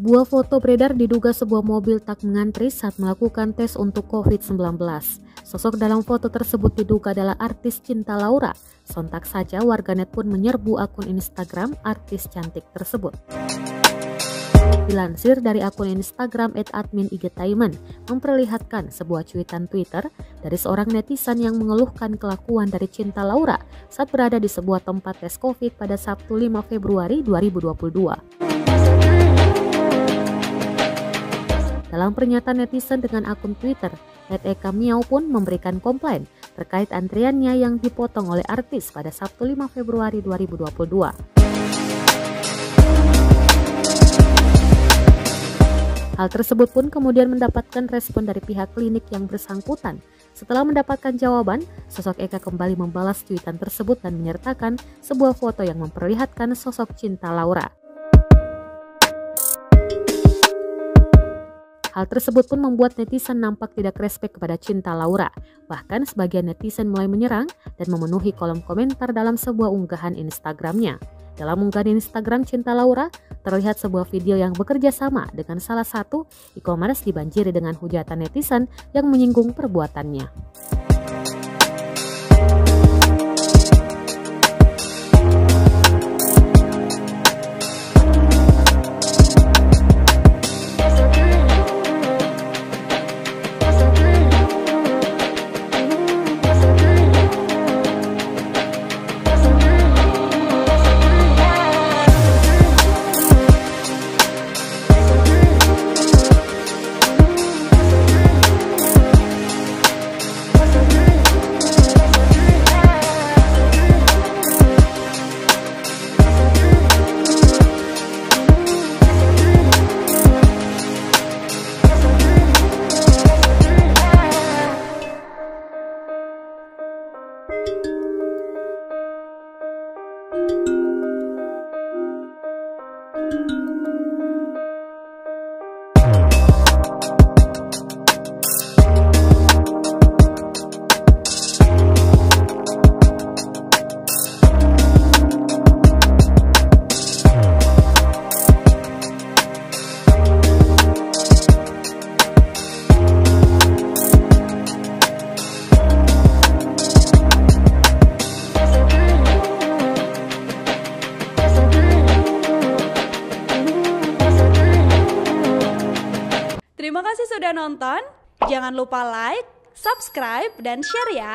Sebuah foto beredar diduga sebuah mobil tak mengantri saat melakukan tes untuk COVID-19. Sosok dalam foto tersebut diduga adalah artis Cinta Laura. Sontak saja warganet pun menyerbu akun Instagram artis cantik tersebut. Dilansir dari akun Instagram @admin_igtaiman memperlihatkan sebuah cuitan Twitter dari seorang netizen yang mengeluhkan kelakuan dari Cinta Laura saat berada di sebuah tempat tes COVID pada Sabtu 5 Februari 2022. Dalam pernyataan netizen dengan akun Twitter, @ekamiau pun memberikan komplain terkait antriannya yang dipotong oleh artis pada Sabtu 5 Februari 2022. Hal tersebut pun kemudian mendapatkan respon dari pihak klinik yang bersangkutan. Setelah mendapatkan jawaban, sosok Eka kembali membalas cuitan tersebut dan menyertakan sebuah foto yang memperlihatkan sosok Cinta Laura. Hal tersebut pun membuat netizen nampak tidak respek kepada Cinta Laura. Bahkan sebagian netizen mulai menyerang dan memenuhi kolom komentar dalam sebuah unggahan Instagramnya. Dalam unggahan Instagram Cinta Laura, terlihat sebuah video yang bekerja sama dengan salah satu e-commerce dibanjiri dengan hujatan netizen yang menyinggung perbuatannya. Terima kasih sudah nonton. Jangan lupa like, subscribe, dan share ya.